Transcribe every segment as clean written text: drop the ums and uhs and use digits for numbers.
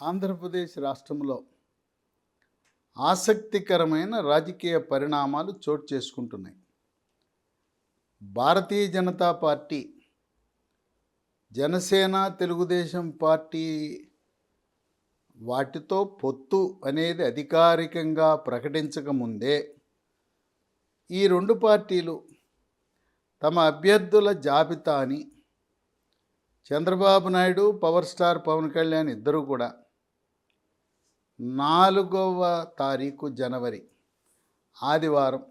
ఆంధ్రప్రదేశ్ రాష్ట్రంలో ఆసక్తికరమైన రాజకీయ పరిణామాలు చోటు చేసుకుంటున్నాయి. భారతీయ జనతా పార్టీ, జనసేన, తెలుగుదేశం పార్టీ వాటితో పొత్తు అనేది అధికారికంగా ప్రకటించకముందే ఈ రెండు పార్టీలు తమ అభ్యర్థుల జాబితాని చంద్రబాబు నాయుడు, పవర్ స్టార్ పవన్ కళ్యాణ్ ఇద్దరూ కూడా 4వ తారీఖు జనవరి ఆదివారం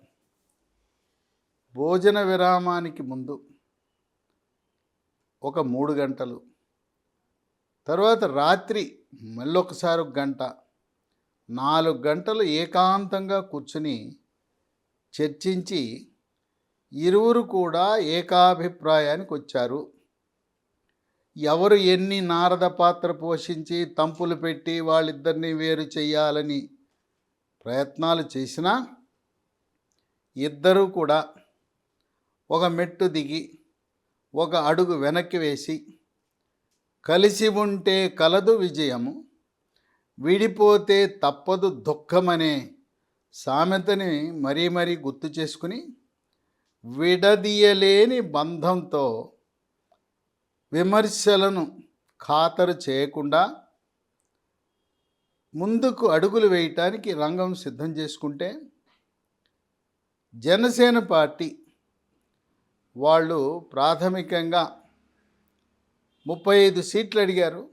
భోజన విరామానికి ముందు ఒక 3 గంటలు, తర్వాత రాత్రి మళ్ళొకసారి 1 గంట, 4 గంటలు ఏకాంతంగా కూర్చుని చర్చించి ఇరువురు కూడా ఏకాభిప్రాయానికి వచ్చారు. ఎవరు ఎన్ని నారద పాత్ర పోషించి తంపులు పెట్టి వాళ్ళిద్దరినీ వేరు చేయాలని ప్రయత్నాలు చేసినా ఇద్దరూ కూడా ఒక మెట్టు దిగి ఒక అడుగు వెనక్కి వేసి కలిసి ఉంటే కలదు విజయము, విడిపోతే తప్పదు దుఃఖమనే సామెతని మరీ మరీ గుర్తు చేసుకుని విడదీయలేని బంధంతో విమర్శలను ఖాతరు చేయకుండా ముందుకు అడుగులు వేయటానికి రంగం సిద్ధం చేసుకుంటే, జనసేన పార్టీ వాళ్ళు ప్రాథమికంగా 35 సీట్లు అడిగారు.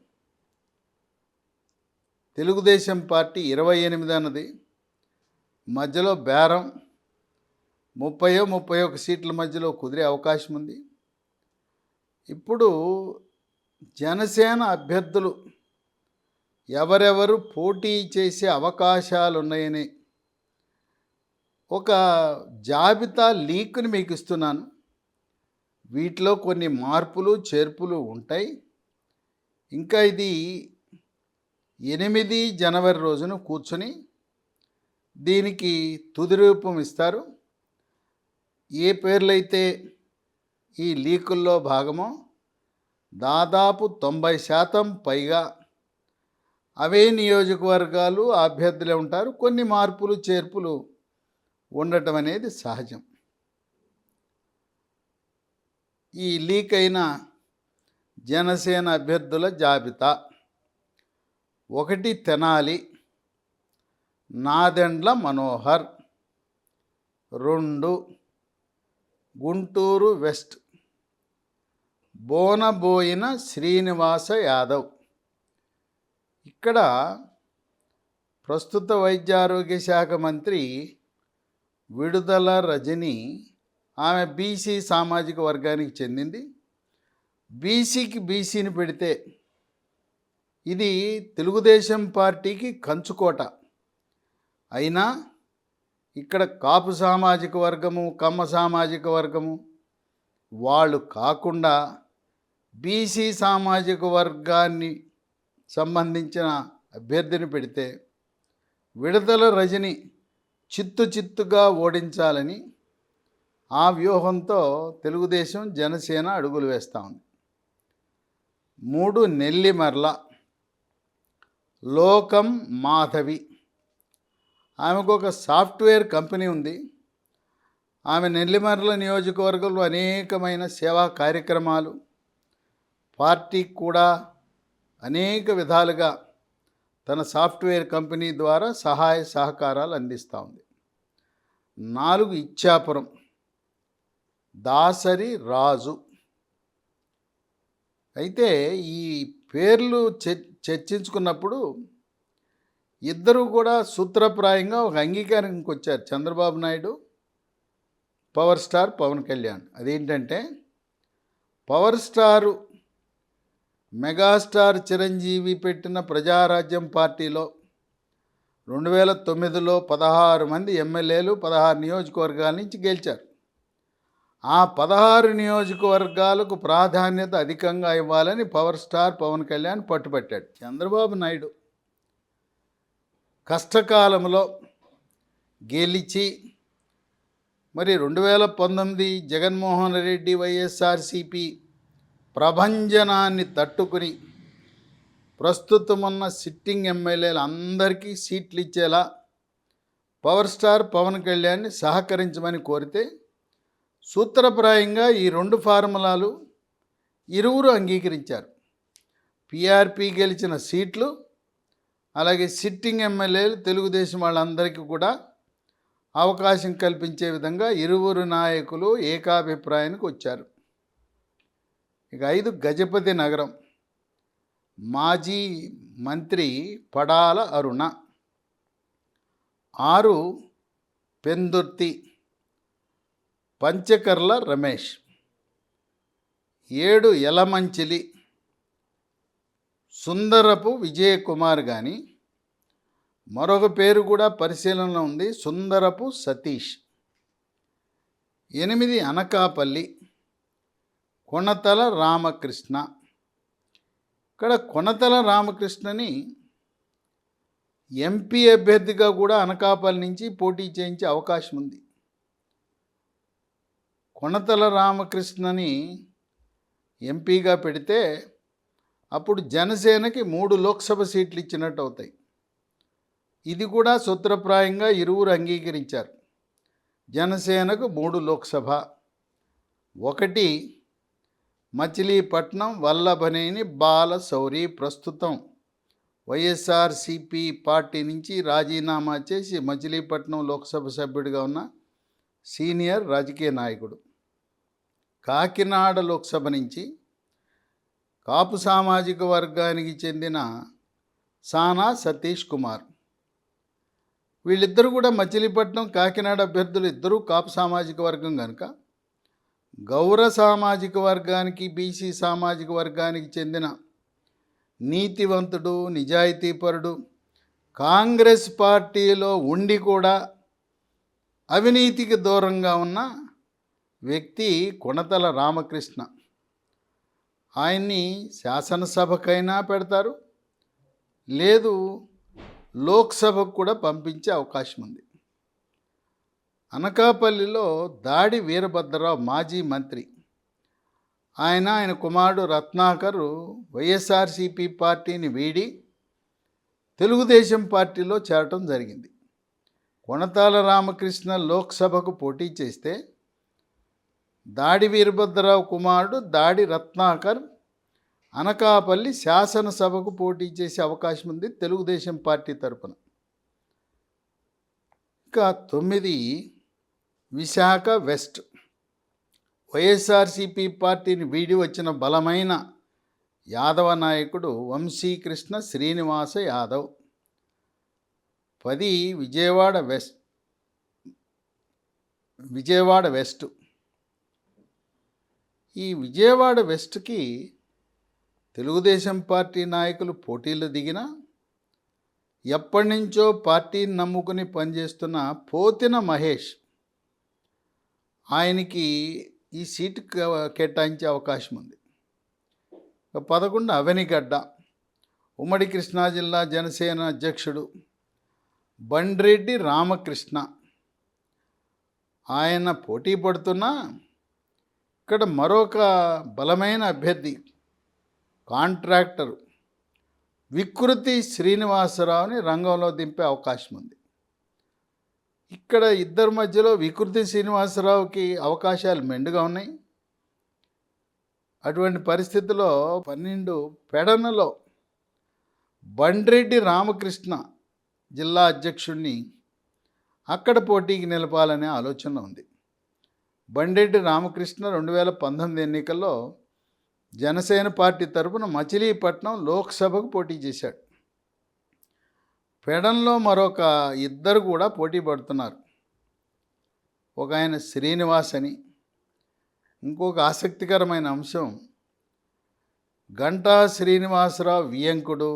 తెలుగుదేశం పార్టీ 28 అన్నది. మధ్యలో బేరం 30-31 సీట్ల మధ్యలో కుదిరే అవకాశం ఉంది. ఇప్పుడు జనసేన అభ్యర్థులు ఎవరెవరు పోటీ చేసే అవకాశాలు ఉన్నాయని ఒక జాబితా లీక్ని మీకు ఇస్తున్నాను. వీటిలో కొన్ని మార్పులు చేర్పులు ఉంటాయి. ఇంకా ఇది 8 జనవరి రోజున కూర్చొని దీనికి తుది రూపం ఇస్తారు. ఏ పేర్లైతే ఈ లీకుల్లో భాగమో దాదాపు 90% పైగా అవే నియోజకవర్గాలు అభ్యర్థులే ఉంటారు. కొన్ని మార్పులు చేర్పులు ఉండటం అనేది సహజం. ఈ లీక్ అయిన జనసేన అభ్యర్థుల జాబితా: 1 తెనాలి నాదెండ్ల మనోహర్, 2 గుంటూరు వెస్ట్ బోనబోయిన శ్రీనివాస యాదవ్. ఇక్కడ ప్రస్తుత వైద్యారోగ్య శాఖ మంత్రి విడుదల రజని, ఆమె బీసీ సామాజిక వర్గానికి చెందింది. బీసీకి బీసీని పెడితే ఇది తెలుగుదేశం పార్టీకి కంచుకోట. అయినా ఇక్కడ కాపు సామాజిక వర్గము, కమ్మ సామాజిక వర్గము వాళ్ళు కాకుండా బీసీ సామాజిక వర్గాన్ని సంబంధించిన అభ్యర్థిని పెడితే విడుదల రజని చిత్తుగా ఓడించాలని ఆ వ్యూహంతో తెలుగుదేశం, జనసేన అడుగులు వేస్తూ ఉంది. 3 నెల్లిమర్ల లోకం మాధవి, ఆమెకు ఒక సాఫ్ట్వేర్ కంపెనీ ఉంది. ఆమె నెల్లిమర్ల నియోజకవర్గంలో అనేకమైన సేవా కార్యక్రమాలు, పార్టీకి కూడా అనేక విధాలుగా తన సాఫ్ట్వేర్ కంపెనీ ద్వారా సహాయ సహకారాలు అందిస్తూ ఉంది. 4 ఇచ్చాపురం దాసరి రాజు. అయితే ఈ పేర్లు చర్చించుకున్నప్పుడు ఇద్దరు కూడా సూత్రప్రాయంగా ఒక అంగీకారానికి వచ్చారు. Chandrababu Naidu, power star Pawan Kalyan. అదేంటంటే, పవర్ స్టారు మెగాస్టార్ చిరంజీవి పెట్టిన ప్రజారాజ్యం పార్టీలో 2009లో 16 మంది ఎమ్మెల్యేలు 16 నియోజకవర్గాల నుంచి గెలిచారు. ఆ 16 నియోజకవర్గాలకు ప్రాధాన్యత అధికంగా ఇవ్వాలని పవర్ స్టార్ పవన్ కళ్యాణ్ పట్టుపట్టాడు. చంద్రబాబు నాయుడు కష్టకాలంలో గెలిచి మరి 2019 జగన్మోహన్ రెడ్డి వైఎస్ఆర్సీపీ ప్రభంజనాన్ని తట్టుకుని ప్రస్తుతం ఉన్న సిట్టింగ్ ఎమ్మెల్యేలు అందరికీ సీట్లు ఇచ్చేలా పవర్ స్టార్ పవన్ కళ్యాణ్ని సహకరించమని కోరితే సూత్రప్రాయంగా ఈ రెండు ఫార్ములాలు ఇరువురు అంగీకరించారు. పీఆర్పీ గెలిచిన సీట్లు, అలాగే సిట్టింగ్ ఎమ్మెల్యేలు తెలుగుదేశం వాళ్ళందరికీ కూడా అవకాశం కల్పించే విధంగా ఇరువురు నాయకులు ఏకాభిప్రాయానికి వచ్చారు. ఇక 5 గజపతి నగరం మాజీ మంత్రి పడాల అరుణ, 6 పెందుర్తి పంచకర్ల రమేష్, 7 యలమంచిలి సుందరపు విజయకుమార్. కానీ మరొక పేరు కూడా పరిశీలనలో ఉంది, సుందరపు సతీష్. 8 అనకాపల్లి కొనతల రామకృష్ణ. ఇక్కడ కొనతల రామకృష్ణని ఎంపీ అభ్యర్థిగా కూడా అనకాపల్లి నుంచి పోటీ చేయించే అవకాశం ఉంది. కొనతల రామకృష్ణని ఎంపీగా పెడితే అప్పుడు జనసేనకి 3 లోక్సభ సీట్లు ఇచ్చినట్టు అవుతాయి. ఇది కూడా సూత్రప్రాయంగా ఇరువురు అంగీకరించారు. జనసేనకు 3 లోక్సభ, 1 మచిలీపట్నం వల్లభనేని బాలశౌరి, ప్రస్తుతం వైఎస్ఆర్సీపీ పార్టీ నుంచి రాజీనామా చేసి మచిలీపట్నం లోక్సభ సభ్యుడిగా ఉన్న సీనియర్ రాజకీయ నాయకుడు. కాకినాడ లోక్సభ నుంచి కాపు సామాజిక వర్గానికి చెందిన సానా సతీష్ కుమార్. వీళ్ళిద్దరూ కూడా మచిలీపట్నం కాకినాడ అభ్యర్థులు ఇద్దరూ కాపు సామాజిక వర్గం కనుక గౌర సామాజిక వర్గానికి, బీసీ సామాజిక వర్గానికి చెందిన నీతివంతుడు, నిజాయితీపరుడు, కాంగ్రెస్ పార్టీలో ఉండి కూడా అవినీతికి దూరంగా ఉన్న వ్యక్తి కొనతల రామకృష్ణ. ఆయన్ని శాసనసభకైనా పెడతారు, లేదు లోక్సభకు కూడా పంపించే అవకాశం ఉంది. అనకాపల్లిలో దాడి వీరభద్రరావు మాజీ మంత్రి, ఆయన కుమారుడు రత్నాకర్ వైఎస్ఆర్సీపీ పార్టీని వీడి తెలుగుదేశం పార్టీలో చేరటం జరిగింది. కొనతాల రామకృష్ణ లోక్సభకు పోటీ చేస్తే దాడి వీరభద్రరావు కుమారుడు దాడి రత్నాకర్ అనకాపల్లి శాసనసభకు పోటీ చేసే అవకాశం ఉంది తెలుగుదేశం పార్టీ తరపున. ఇంకా 9 విశాఖ వెస్ట్, వైఎస్ఆర్సీపీ పార్టీని వీడి వచ్చిన బలమైన యాదవ నాయకుడు వంశీకృష్ణ శ్రీనివాస యాదవ్. 10 విజయవాడ వెస్ట్. ఈ విజయవాడ వెస్ట్కి తెలుగుదేశం పార్టీ నాయకులు పోటీలు దిగిన ఎప్పటి నుంచో పార్టీని నమ్ముకుని పనిచేస్తున్న పోతిన మహేష్, ఆయనకి ఈ సీటు కేటాయించే అవకాశం ఉంది. 11 అవనిగడ్డ, ఉమ్మడి కృష్ణా జిల్లా జనసేన అధ్యక్షుడు బండ్రెడ్డి రామకృష్ణ. ఆయన పోటీ పడుతున్నా ఇక్కడ మరొక బలమైన అభ్యర్థి కాంట్రాక్టరు వికృతి శ్రీనివాసరావుని రంగంలో దింపే అవకాశం ఉంది. ఇక్కడ ఇద్దరి మధ్యలో వికృతి శ్రీనివాసరావుకి అవకాశాలు మెండుగా ఉన్నాయి. అటువంటి పరిస్థితుల్లో 12 పెడనలో బండ్రెడ్డి రామకృష్ణ జిల్లా అధ్యక్షుడిని అక్కడ పోటీకి నిలపాలనే ఆలోచన ఉంది. బండ్రెడ్డి రామకృష్ణ 2019 ఎన్నికల్లో జనసేన పార్టీ తరపున మచిలీపట్నం లోక్సభకు పోటీ చేశాడు. పెడన్లో మరొక 2 కూడా పోటీ పడుతున్నారు. ఒక ఆయన శ్రీనివాస్ అని. ఇంకొక ఆసక్తికరమైన అంశం, గంటా శ్రీనివాసరావు వియంకుడు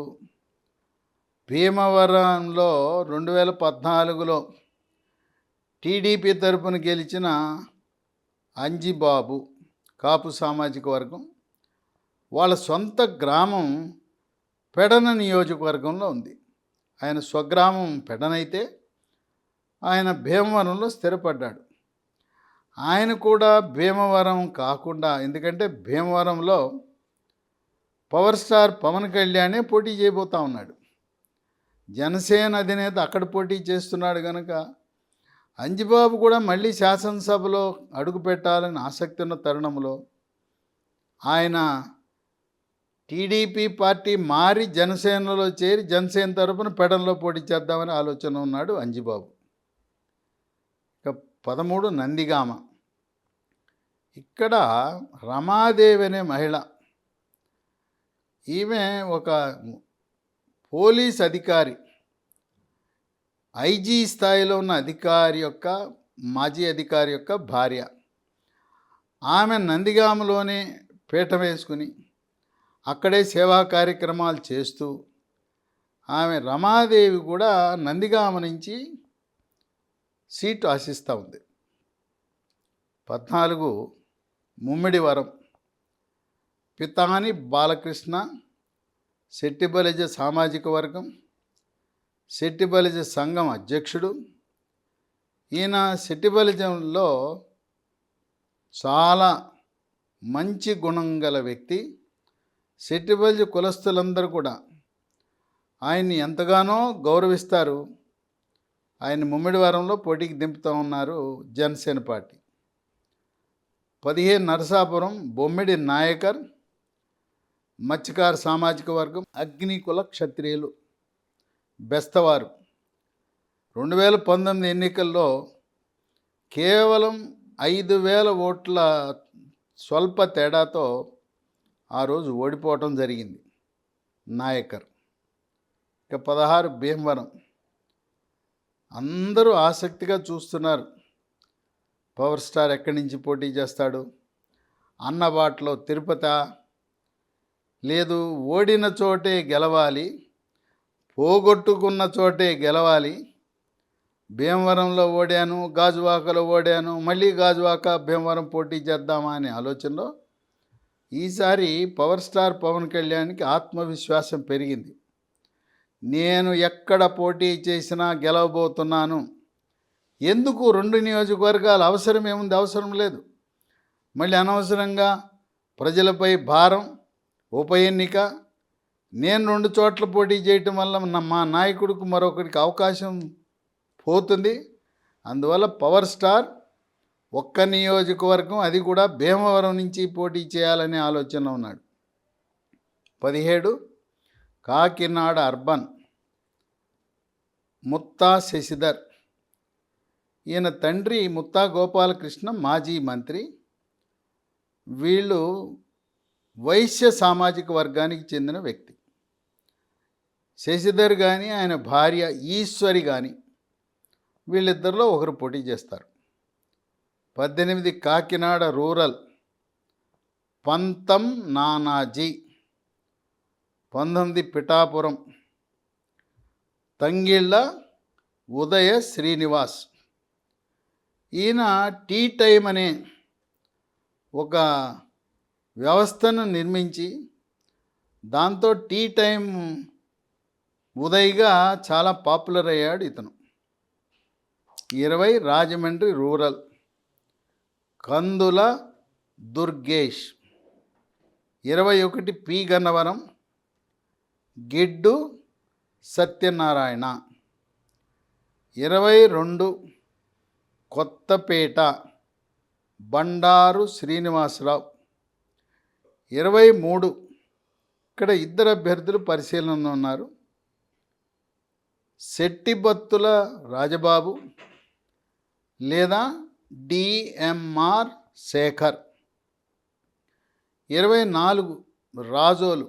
భీమవరంలో 2014లో టీడీపీ తరపున గెలిచిన అంజిబాబు, కాపు సామాజిక వర్గం. వాళ్ళ సొంత గ్రామం పెడన నియోజకవర్గంలో ఉంది. ఆయన స్వగ్రామం పెడనైతే ఆయన భీమవరంలో స్థిరపడ్డాడు. ఆయన కూడా భీమవరం కాకుండా, ఎందుకంటే భీమవరంలో పవర్ స్టార్ పవన్ కళ్యాణే పోటీ చేయబోతా ఉన్నాడు. జనసేన అధినేత అక్కడ పోటీ చేస్తున్నాడు కనుక అంజిబాబు కూడా మళ్ళీ శాసనసభలో అడుగు పెట్టాలని ఆసక్తి ఉన్న తరుణంలో ఆయన టీడీపీ పార్టీ మారి జనసేనలో చేరి జనసేన తరపున పెడల్లో పోటీ చేద్దామని ఆలోచన ఉన్నాడు అంజిబాబు. ఇక 13 నందిగామ. ఇక్కడ రమాదేవి అనే మహిళ, ఈమె ఒక పోలీస్ అధికారి, ఐజీ స్థాయిలో ఉన్న అధికారి యొక్క మాజీ అధికారి యొక్క భార్య. ఆమె నందిగామలోనే పీట వేసుకుని అక్కడే సేవా కార్యక్రమాలు చేస్తూ ఆమె రమాదేవి కూడా నందిగామ నుంచి సీటు ఆశిస్తూ ఉంది. 14 ముమ్మిడివరం. పితాని బాలకృష్ణ, శెట్టిబలిజ సామాజిక వర్గం, శెట్టిబలిజ సంఘం అధ్యక్షుడు. ఈయన శెట్టిబలిజంలో చాలా మంచి గుణం గల వ్యక్తి. శెట్టిబలిజ కులస్తులందరూ కూడా ఆయన్ని ఎంతగానో గౌరవిస్తారు. ఆయన ముమ్మిడివారంలో పోటీకి దింపుతూ ఉన్నారు జనసేన పార్టీ. 15 నరసాపురం. బొమ్మిడి నాయకర్, మత్స్యకార సామాజిక వర్గం, అగ్నికుల క్షత్రియులు, బెస్తవారు. 2019 ఎన్నికల్లో కేవలం 5,000 ఓట్ల స్వల్ప తేడాతో ఆ రోజు ఓడిపోవటం జరిగింది నాయకర్. ఇక 16 భీమవరం. అందరూ ఆసక్తిగా చూస్తున్నారు పవర్ స్టార్ ఎక్కడి నుంచి పోటీ చేస్తాడు. అన్నబాటలో తిరుపతి, లేదు ఓడిన చోటే గెలవాలి, పోగొట్టుకున్న చోటే గెలవాలి. భీమవరంలో ఓడాను, గాజువాకలో ఓడాను, మళ్ళీ గాజువాక భీమవరం పోటీ చేద్దామా అనే ఆలోచనలో ఈసారి పవర్ స్టార్ పవన్ కళ్యాణ్కి ఆత్మవిశ్వాసం పెరిగింది. నేను ఎక్కడ పోటీ చేసినా గెలవబోతున్నాను. ఎందుకు 2 నియోజకవర్గాలు? అవసరం ఏముంది? అవసరం లేదు. మళ్ళీ అనవసరంగా ప్రజలపై భారం, ఉప ఎన్నిక. నేను 2 చోట్ల పోటీ చేయటం వల్ల మా నాయకుడికి మరొకరికి అవకాశం పోతుంది. అందువల్ల పవర్ స్టార్ ఒక్క నియోజకవర్గం, అది కూడా భీమవరం నుంచి పోటీ చేయాలనే ఆలోచన ఉన్నాడు. 17 కాకినాడ అర్బన్. ముత్తా శశిధర్. ఈయన తండ్రి ముత్తా గోపాలకృష్ణ మాజీ మంత్రి. వీళ్ళు వైశ్య సామాజిక వర్గానికి చెందిన వ్యక్తి. శశిధర్ కానీ ఆయన భార్య ఈశ్వరి కానీ వీళ్ళిద్దరిలో ఒకరు పోటీ చేస్తారు. 18 కాకినాడ రూరల్. పంతం నానాజీ. 19 పిఠాపురం. తంగిళ్ళ ఉదయ శ్రీనివాస్. ఈయన టీ టైం అనే ఒక వ్యవస్థను నిర్మించి దాంతో టీ టైం ఉదయ్గా చాలా పాపులర్ అయ్యాడు ఇతను. 20 రాజమండ్రి రూరల్. కందుల దుర్గేష్. 21 పి గన్నవరం. గిడ్డు సత్యనారాయణ. 22 కొత్తపేట. బండారు శ్రీనివాసరావు. 23 ఇక్కడ ఇద్దరు అభ్యర్థులు పరిశీలనలో ఉన్నారు. శెట్టిబత్తుల రాజబాబు లేదా డిఎంఆర్ శేఖర్. 24 రాజోలు.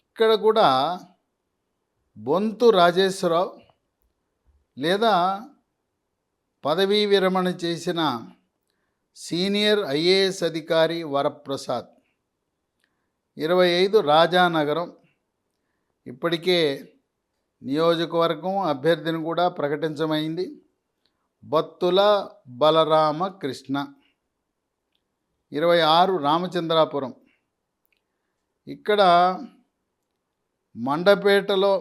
ఇక్కడ కూడా బొంతు రాజేశ్వరరావు లేదా పదవీ విరమణ చేసిన సీనియర్ ఐఏఎస్ అధికారి వరప్రసాద్. 25 రాజానగరం. ఇప్పటికే నియోజకవర్గం అభ్యర్థిని కూడా ప్రకటించమైంది. బత్తుల బలరామకృష్ణ. 26 రామచంద్రాపురం. ఇక్కడ మండపేటలో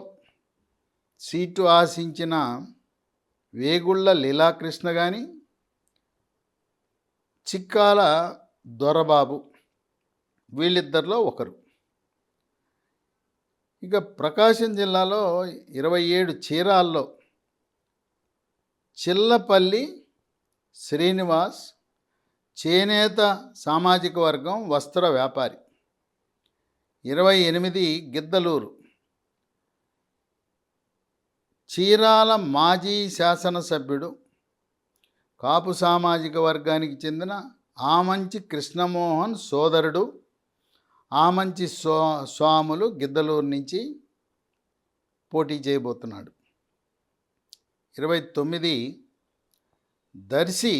సీటు ఆశించిన వేగుళ్ళ లీలాకృష్ణ కానీ, చిక్కాల దొరబాబు వీళ్ళిద్దరిలో ఒకరు. ఇక ప్రకాశం జిల్లాలో 27 చీరాల్లో చిల్లపల్లి శ్రీనివాస్ చేనేత సామాజిక వర్గం వస్త్ర వ్యాపారి. 28 గిద్దలూరు చీరాల మాజీ శాసనసభ్యుడు కాపు సామాజిక వర్గానికి చెందిన ఆమంచి కృష్ణమోహన్ సోదరుడు ఆమంచి స్వాములు గిద్దలూరు నుంచి పోటీ చేయబోతున్నాడు. 29 దర్శి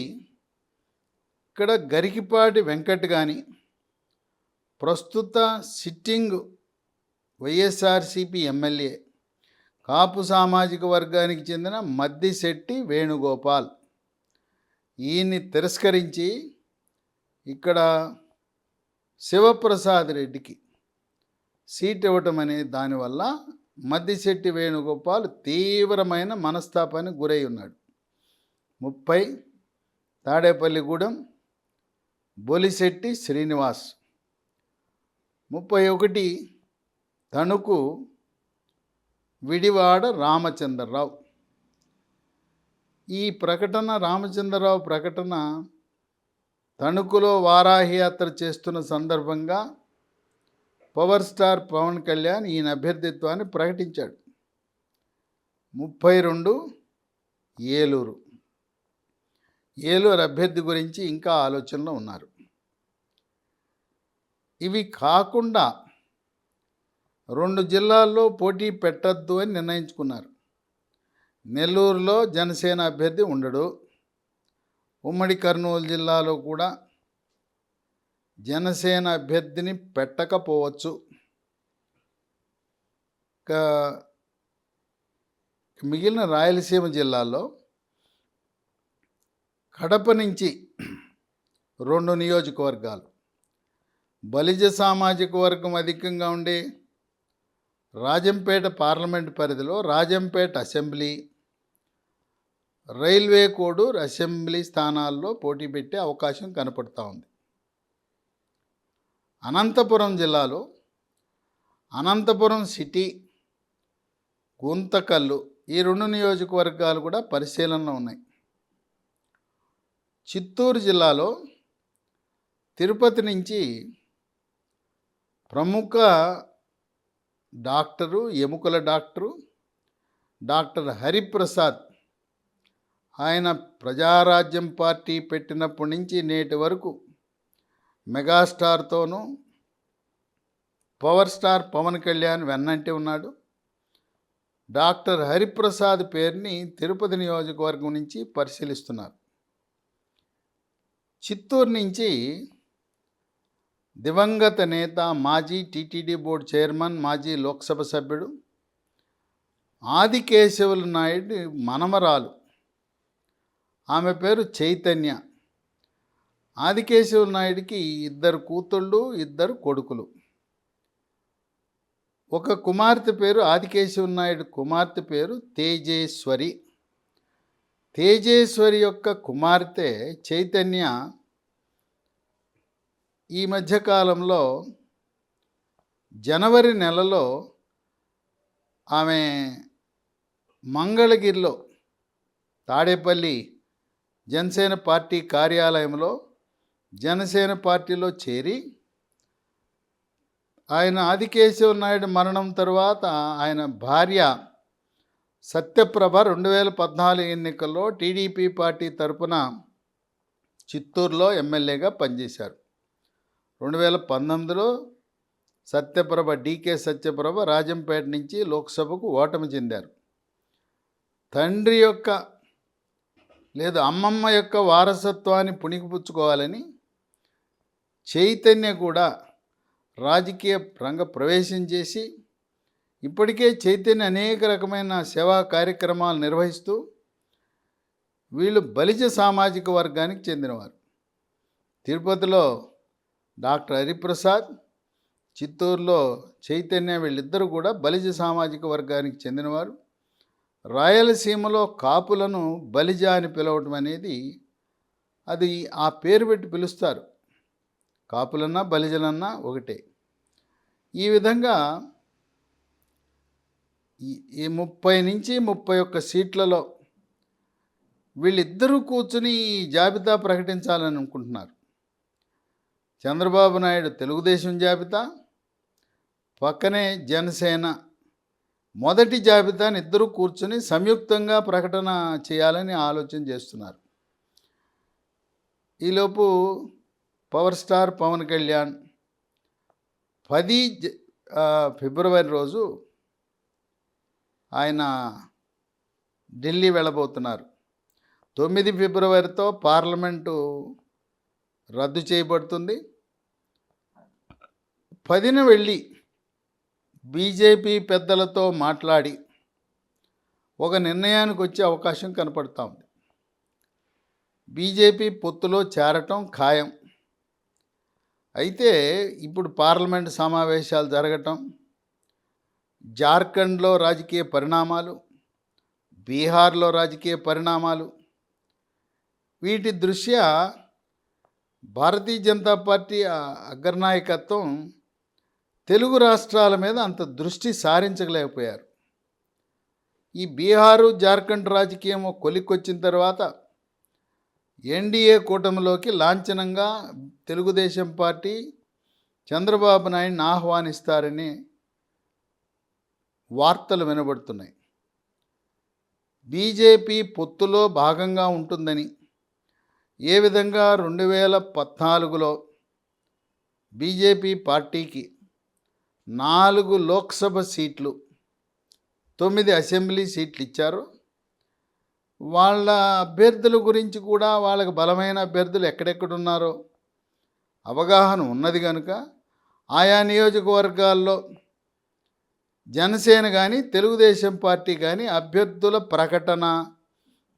ఇక్కడ గరికిపాటి వెంకట్ గాని ప్రస్తుత సిట్టింగ్ వైఎస్ఆర్సిపి ఎమ్మెల్యే కాపు సామాజిక వర్గానికి చెందిన మద్దిశెట్టి వేణుగోపాల్ ఈయన్ని తిరస్కరించి ఇక్కడ శివప్రసాద్ రెడ్డికి సీట్ ఇవ్వటం అనే దానివల్ల మద్దిశెట్టి వేణుగోపాల్ తీవ్రమైన మనస్తాపానికి గురై ఉన్నాడు. 30 తాడేపల్లిగూడెం బొలిశెట్టి శ్రీనివాస్. 31 తణుకు విడివాడ రామచంద్రరావు. ఈ ప్రకటన రామచంద్రరావు ప్రకటన తణుకులో వారాహి యాత్ర చేస్తున్న సందర్భంగా పవర్ స్టార్ పవన్ కళ్యాణ్ ఈయన అభ్యర్థిత్వాన్ని ప్రకటించాడు. 32 ఏలూరు అభ్యర్థి గురించి ఇంకా ఆలోచనలో ఉన్నారు. ఇవి కాకుండా 2 జిల్లాల్లో పోటీ పెట్టద్దు అని నిర్ణయించుకున్నారు. నెల్లూరులో జనసేన అభ్యర్థి ఉండడు. ఉమ్మడి కర్నూలు జిల్లాలో కూడా జనసేన అభ్యర్థిని పెట్టకపోవచ్చు. మిగిలిన రాయలసీమ జిల్లాల్లో కడప నుంచి 2 నియోజకవర్గాలు బలిజ సామాజిక వర్గం అధికంగా ఉండే రాజంపేట పార్లమెంట్ పరిధిలో Rajampet assembly, railway Koduru assembly స్థానాల్లో పోటీ పెట్టే అవకాశం కనపడుతూ ఉంది. అనంతపురం జిల్లాలో అనంతపురం సిటీ, గుంతకల్లు ఈ 2 నియోజకవర్గాలు కూడా పరిశీలనలో ఉన్నాయి. చిత్తూరు జిల్లాలో తిరుపతి నుంచి ప్రముఖ డాక్టరు, ఎముకల డాక్టరు డాక్టర్ హరిప్రసాద్, ఆయన ప్రజారాజ్యం పార్టీ పెట్టినప్పటి నుంచి నేటి వరకు మెగాస్టార్తోనూ పవర్ స్టార్ పవన్ కళ్యాణ్ వెన్నంటి ఉన్నాడు. డాక్టర్ హరిప్రసాద్ పేరుని తిరుపతి నియోజకవర్గం నుంచి పరిశీలిస్తున్నారు. చిత్తూరు నుంచి దివంగత నేత, మాజీ టీటీడీ బోర్డు చైర్మన్, మాజీ లోక్సభ సభ్యుడు ఆదికేశవులు నాయుడు మనమరాలు, ఆమె పేరు చైతన్య. ఆదికేశవులు నాయుడికి 2 కూతుళ్ళు, 2 కొడుకులు. ఒక కుమార్తె పేరు ఆదికేశవులు నాయుడు కుమార్తె పేరు తేజేశ్వరి. తేజేశ్వరి యొక్క కుమార్తె చైతన్య ఈ మధ్యకాలంలో జనవరి నెలలో ఆమె మంగళగిరిలో తాడేపల్లి జనసేన పార్టీ కార్యాలయంలో జనసేన పార్టీలో చేరి ఆయన ఆదికేశవ నాయుడు మరణం తరువాత ఆయన భార్య సత్యప్రభ 2014 ఎన్నికల్లో టీడీపీ పార్టీ తరపున చిత్తూరులో ఎమ్మెల్యేగా పనిచేశారు. 2019లో సత్యప్రభ, డీకే సత్యప్రభ రాజంపేట నుంచి లోక్సభకు ఓటమి చెందారు. తండ్రి యొక్క లేదు అమ్మమ్మ యొక్క వారసత్వాన్ని పుణికిపుచ్చుకోవాలని చైతన్య కూడా రాజకీయ రంగ ప్రవేశం చేసి ఇప్పటికే చైతన్య అనేక రకమైన సేవా కార్యక్రమాలు నిర్వహిస్తూ వీళ్ళు బలిజ సామాజిక వర్గానికి చెందినవారు. తిరుపతిలో డాక్టర్ హరిప్రసాద్, చిత్తూరులో చైతన్య, వీళ్ళిద్దరూ కూడా బలిజ సామాజిక వర్గానికి చెందినవారు. రాయలసీమలో కాపులను బలిజ అని పిలవటం అనేది అది ఆ పేరు పెట్టి పిలుస్తారు. కాపులన్నా బలిజలన్నా ఒకటే. ఈ విధంగా ఈ ఈ 30 నుంచి 31 సీట్లలో వీళ్ళిద్దరూ కూర్చుని ఈ జాబితా ప్రకటించాలని అనుకుంటున్నారు. చంద్రబాబు నాయుడు తెలుగుదేశం జాబితా, పక్కనే జనసేన మొదటి జాబితాని ఇద్దరూ కూర్చుని సంయుక్తంగా ప్రకటన చేయాలని ఆలోచన చేస్తున్నారు. ఈలోపు పవర్ స్టార్ పవన్ కళ్యాణ్ 10 ఫిబ్రవరి రోజు ఆయన ఢిల్లీ వెళ్ళబోతున్నారు. 9 ఫిబ్రవరితో పార్లమెంటు రద్దు చేయబడుతుంది. 10న వెళ్ళి బీజేపీ పెద్దలతో మాట్లాడి ఒక నిర్ణయానికి వచ్చే అవకాశం కనపడుతూ ఉంది. బీజేపీ పొత్తులో చేరటం ఖాయం. అయితే ఇప్పుడు పార్లమెంట్ సమావేశాలు జరగటం, జార్ఖండ్లో రాజకీయ పరిణామాలు, బీహార్లో రాజకీయ పరిణామాలు, వీటి దృష్ట్యా భారతీయ జనతా పార్టీ అగ్రనాయకత్వం తెలుగు రాష్ట్రాల మీద అంత దృష్టి సారించలేకపోయారు. ఈ బీహారు జార్ఖండ్ రాజకీయం కొలిక్కొచ్చిన తర్వాత ఎన్డీఏ కూటమిలోకి లాంఛనంగా తెలుగుదేశం పార్టీ చంద్రబాబు నాయుడిని ఆహ్వానిస్తారని వార్తలు వినబడుతున్నాయి. బీజేపీ పొత్తులో భాగంగా ఉంటుందని, ఏ విధంగా 2014లో బీజేపీ పార్టీకి 4 లోక్సభ సీట్లు, 9 అసెంబ్లీ సీట్లు ఇచ్చారు. వాళ్ళ అభ్యర్థుల గురించి కూడా వాళ్ళకి బలమైన అభ్యర్థులు ఎక్కడెక్కడున్నారో అవగాహన ఉన్నది కనుక ఆయా నియోజకవర్గాల్లో జనసేన కానీ తెలుగుదేశం పార్టీ కానీ అభ్యర్థుల ప్రకటన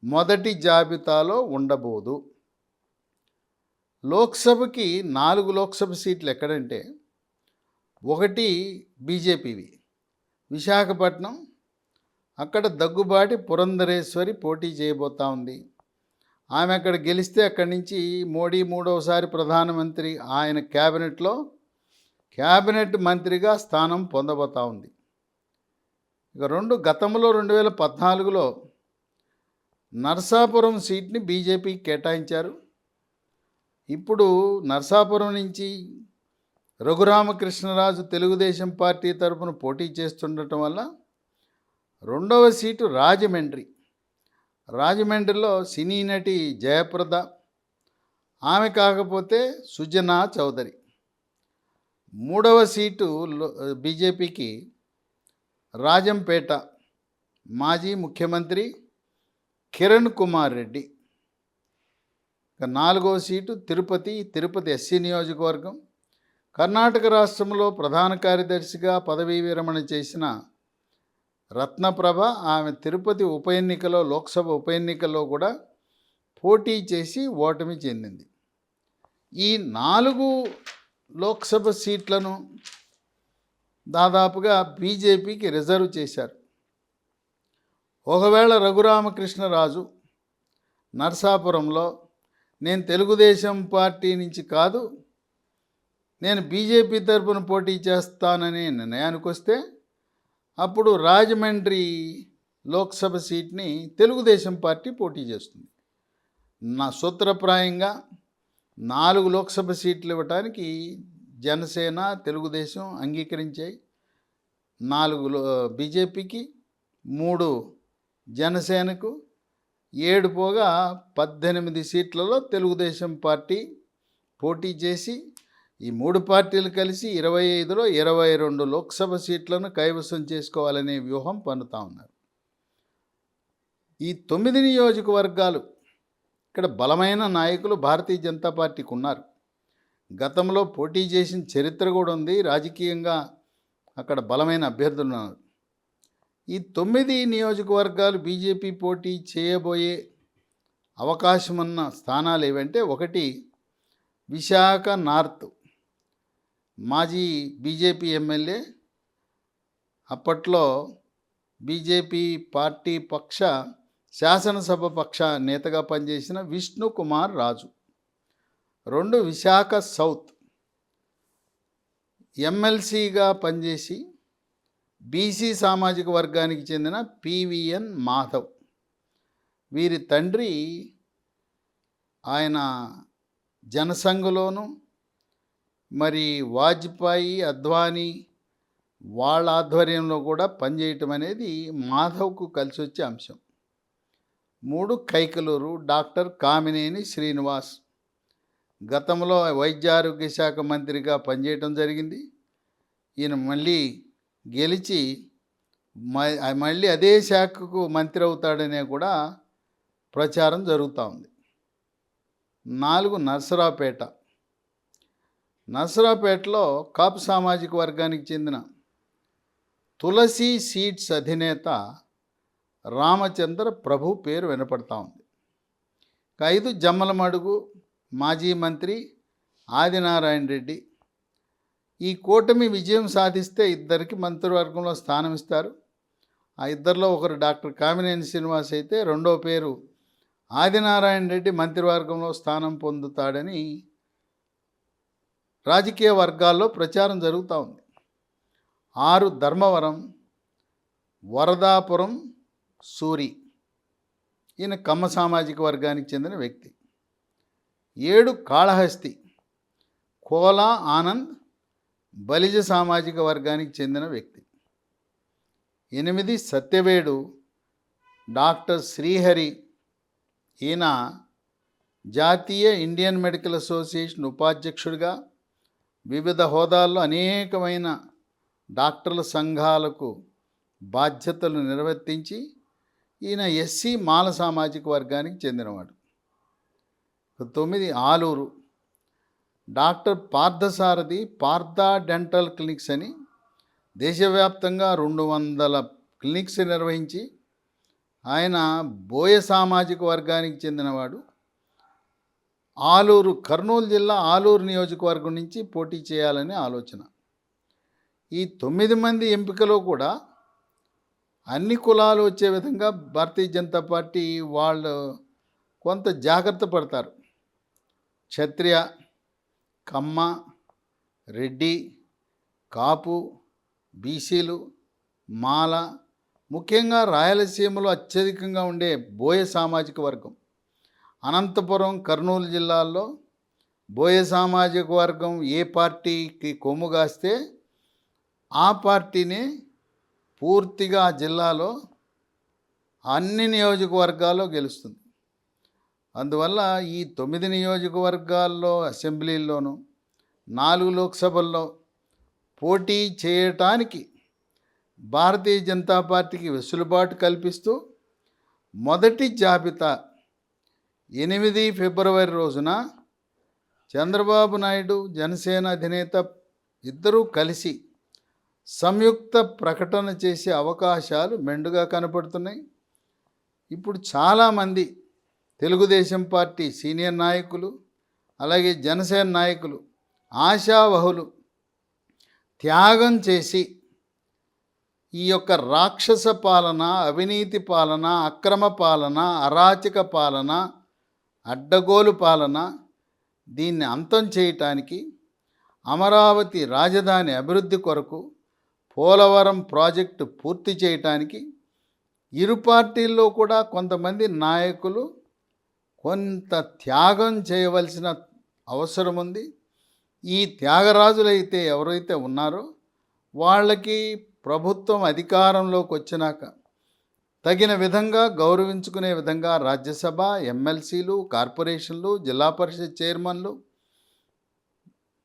మొదటి జాబితాలో ఉండబోదు. లోక్సభకి 4 లోక్సభ సీట్లు ఎక్కడంటే, ఒకటి బీజేపీవి విశాఖపట్నం, అక్కడ దగ్గుబాటి పురంధరేశ్వరి పోటీ చేయబోతా ఉంది. ఆమె అక్కడ గెలిస్తే అక్కడి నుంచి మోడీ 3వసారి ప్రధానమంత్రి, ఆయన క్యాబినెట్ మంత్రిగా స్థానం పొందబోతా ఉంది. ఇక గతంలో 2014లో నర్సాపురం సీట్ని బీజేపీకి కేటాయించారు. ఇప్పుడు నర్సాపురం నుంచి రఘురామకృష్ణరాజు తెలుగుదేశం పార్టీ తరఫున పోటీ చేస్తుండటం వల్ల 2వ సీటు రాజమండ్రిలో సినీ నటి జయప్రద, ఆమె కాకపోతే సుజనా చౌదరి. 3వ సీటు బీజేపీకి రాజంపేట మాజీ ముఖ్యమంత్రి కిరణ్ కుమార్ రెడ్డి. 4వ సీటు తిరుపతి ఎస్సీ నియోజకవర్గం. కర్ణాటక రాష్ట్రంలో ప్రధాన కార్యదర్శిగా పదవీ విరమణ చేసిన రత్నప్రభ, ఆమె తిరుపతి లోక్సభ ఉప ఎన్నికల్లో కూడా పోటీ చేసి ఓటమి చెందింది. ఈ 4 లోక్సభ సీట్లను దాదాపుగా బీజేపీకి రిజర్వ్ చేశారు. ఒకవేళ రఘురామకృష్ణరాజు నర్సాపురంలో నేను తెలుగుదేశం పార్టీ నుంచి కాదు, నేను బీజేపీ తరపున పోటీ చేస్తాననే నిర్ణయానికి వస్తే, అప్పుడు రాజమండ్రి లోక్సభ సీట్ని తెలుగుదేశం పార్టీ పోటీ చేస్తుంది. సూత్రప్రాయంగా 4 లోక్సభ సీట్లు ఇవ్వటానికి జనసేన తెలుగుదేశం అంగీకరించాయి. 4 బీజేపీకి, 3 జనసేనకు, 7 పోగా 18 సీట్లలో తెలుగుదేశం పార్టీ పోటీ చేసి ఈ 3 పార్టీలు కలిసి 25లో 22 లోక్సభ సీట్లను కైవసం చేసుకోవాలనే వ్యూహం పన్నుతా ఉన్నారు. ఈ 9 నియోజకవర్గాలు ఇక్కడ బలమైన నాయకులు భారతీయ జనతా పార్టీకి ఉన్నారు. గతంలో పోటీ చేసిన చరిత్ర కూడా ఉంది. రాజకీయంగా అక్కడ బలమైన అభ్యర్థులు ఉన్నారు. ఈ 9 నియోజకవర్గాలు బీజేపీ పోటీ చేయబోయే అవకాశం ఉన్న స్థానాలు ఏవంటే, ఒకటి విశాఖ నార్త్, మాజీ బీజేపీ ఎమ్మెల్యే, అప్పట్లో బీజేపీ పార్టీ శాసనసభ పక్ష నేతగా పనిచేసిన విష్ణు కుమార్ రాజు. 2 విశాఖ సౌత్, ఎమ్మెల్సీగా పనిచేసి బీసీ సామాజిక వర్గానికి చెందిన పివిఎన్ మాధవ్. వీరి తండ్రి ఆయన జనసంఘలోను, మరి వాజ్పేయి, అద్వానీ వాళ్ళ ఆధ్వర్యంలో కూడా పనిచేయటం అనేది మాధవ్కు కలిసి వచ్చే అంశం. 3 కైకలూరు డాక్టర్ కామినేని శ్రీనివాస్. గతంలో వైద్య ఆరోగ్య శాఖ మంత్రిగా పనిచేయటం జరిగింది. ఈయన మళ్ళీ గెలిచి మళ్ళీ అదే శాఖకు మంత్రి అవుతాడనే కూడా ప్రచారం జరుగుతూ ఉంది. 4 నర్సరావుపేట. నర్సరావుపేటలో కాపు సామాజిక వర్గానికి చెందిన తులసి సీడ్స్ అధినేత రామచంద్ర ప్రభు పేరు వినపడతా ఉంది. 5 జమ్మలమడుగు మాజీ మంత్రి ఆదినారాయణ రెడ్డి. ఈ కూటమి విజయం సాధిస్తే ఇద్దరికి మంత్రివర్గంలో స్థానం ఇస్తారు. ఆ ఇద్దరిలో ఒకరు డాక్టర్ కామినేని శ్రీనివాస్ అయితే రెండో పేరు ఆదినారాయణ రెడ్డి మంత్రివర్గంలో స్థానం పొందుతాడని రాజకీయ వర్గాల్లో ప్రచారం జరుగుతూ ఉంది. 6 ధర్మవరం వరదాపురం సూరి. ఈయన కమ్మ సామాజిక వర్గానికి చెందిన వ్యక్తి. 7 కాళహస్తి కోలా ఆనంద్ బలిజ సామాజిక వర్గానికి చెందిన వ్యక్తి. 8 సత్యవేడు డాక్టర్ శ్రీహరి. ఈయన జాతీయ ఇండియన్ మెడికల్ అసోసియేషన్ ఉపాధ్యక్షుడిగా వివిధ హోదాల్లో అనేకమైన డాక్టర్ల సంఘాలకు బాధ్యతలు నిర్వర్తించి ఈయన ఎస్సీ మాల సామాజిక వర్గానికి చెందినవాడు. 9 Aluru doctor Parthasarathi Partha dental clinics అని దేశవ్యాప్తంగా 200 క్లినిక్స్ నిర్వహించి ఆయన బోయ సామాజిక వర్గానికి చెందినవాడు. ఆలూరు కర్నూలు జిల్లా ఆలూరు నియోజకవర్గం నుంచి పోటీ చేయాలనే ఆలోచన. ఈ 9 మంది ఎంపికలో కూడా అన్ని కులాలు వచ్చే విధంగా భారతీయ జనతా పార్టీ వాళ్ళు కొంత జాగ్రత్త పడతారు. క్షత్రియ, కమ్మ, రెడ్డి, కాపు, బీసీలు, మాల, ముఖ్యంగా రాయలసీమలో అత్యధికంగా ఉండే బోయ సామాజిక వర్గం. అనంతపురం, కర్నూలు జిల్లాల్లో బోయ సామాజిక వర్గం ఏ పార్టీకి కొమ్ముగాస్తే ఆ పార్టీని పూర్తిగా ఆ జిల్లాలో అన్ని నియోజకవర్గాల్లో గెలుస్తుంది. అందువల్ల ఈ 9 నియోజకవర్గాల్లో అసెంబ్లీల్లోనూ 4 లోక్సభల్లో పోటీ చేయటానికి భారతీయ జనతా పార్టీకి వెసులుబాటు కల్పిస్తూ మొదటి జాబితా 8 ఫిబ్రవరి రోజున చంద్రబాబు నాయుడు, జనసేన అధినేత ఇద్దరూ కలిసి సంయుక్త ప్రకటన చేసే అవకాశాలు మెండుగా కనపడుతున్నాయి. ఇప్పుడు చాలామంది తెలుగుదేశం పార్టీ సీనియర్ నాయకులు, అలాగే జనసేన నాయకులు, ఆశావహులు త్యాగం చేసి ఈ యొక్క రాక్షస పాలన, అవినీతి పాలన, అక్రమ పాలన, అరాచక పాలన, అడ్డగోలు పాలన దీన్ని అంతం చేయటానికి, అమరావతి రాజధాని అభివృద్ధి కొరకు, పోలవరం ప్రాజెక్టు పూర్తి చేయటానికి ఇరు పార్టీల్లో కూడా కొంతమంది నాయకులు కొంత త్యాగం చేయవలసిన అవసరం ఉంది. ఈ త్యాగరాజులైతే ఎవరైతే ఉన్నారో వాళ్ళకి ప్రభుత్వం అధికారంలోకి వచ్చినాక తగిన విధంగా గౌరవించుకునే విధంగా రాజ్యసభ, ఎమ్మెల్సీలు, కార్పొరేషన్లు, జిల్లా పరిషత్ చైర్మన్లు,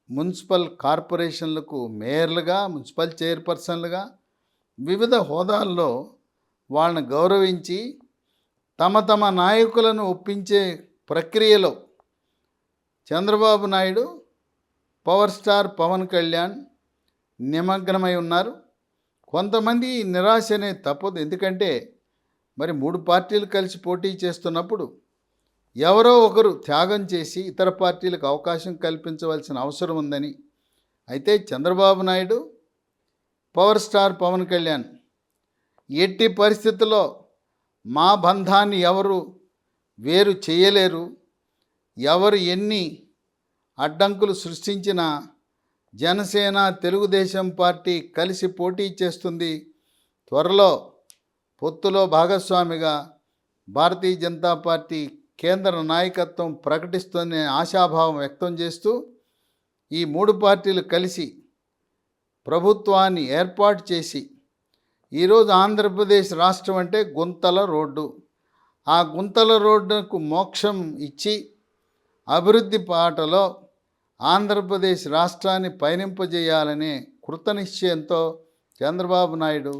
మున్సిపల్ కార్పొరేషన్లకు మేయర్లుగా, మున్సిపల్ చైర్పర్సన్లుగా వివిధ హోదాల్లో వాళ్ళని గౌరవించి తమ నాయకులను ఒప్పించే ప్రక్రియలో చంద్రబాబు నాయుడు, పవర్ స్టార్ పవన్ కళ్యాణ్ నిమగ్నమై ఉన్నారు. కొంతమంది నిరాశ అనేది తప్పదు. ఎందుకంటే మరి 3 పార్టీలు కలిసి పోటీ చేస్తున్నప్పుడు ఎవరో ఒకరు త్యాగం చేసి ఇతర పార్టీలకు అవకాశం కల్పించవలసిన అవసరం ఉందని. అయితే చంద్రబాబు నాయుడు, పవర్ స్టార్ పవన్ కళ్యాణ్ ఎట్టి పరిస్థితుల్లో మా బంధాన్ని ఎవరు వేరు చేయలేరు, ఎవరు ఎన్ని అడ్డంకులు సృష్టించినా జనసేన, తెలుగుదేశం పార్టీ కలిసి పోటీ చేస్తుంది, త్వరలో పొత్తులో భాగస్వామిగా భారతీయ జనతా పార్టీ కేంద్ర నాయకత్వం ప్రకటిస్తుందనే ఆశాభావం వ్యక్తం చేస్తూ ఈ మూడు పార్టీలు కలిసి ప్రభుత్వాన్ని ఏర్పాటు చేసి ఈరోజు ఆంధ్రప్రదేశ్ రాష్ట్రం అంటే గుంతల రోడ్డు. ఆ గుంతల రోడ్డుకు మోక్షం ఇచ్చి అభివృద్ధి బాటలో ఆంధ్రప్రదేశ్ రాష్ట్రాన్ని పయనింపజేయాలనే కృతనిశ్చయంతో చంద్రబాబు నాయుడు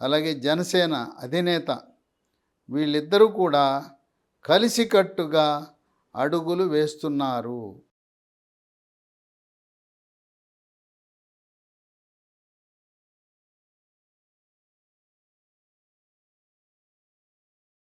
అలాగే జనసేన అధినేత వీళ్ళిద్దరూ కూడా కలిసికట్టుగా అడుగులు వేస్తున్నారు.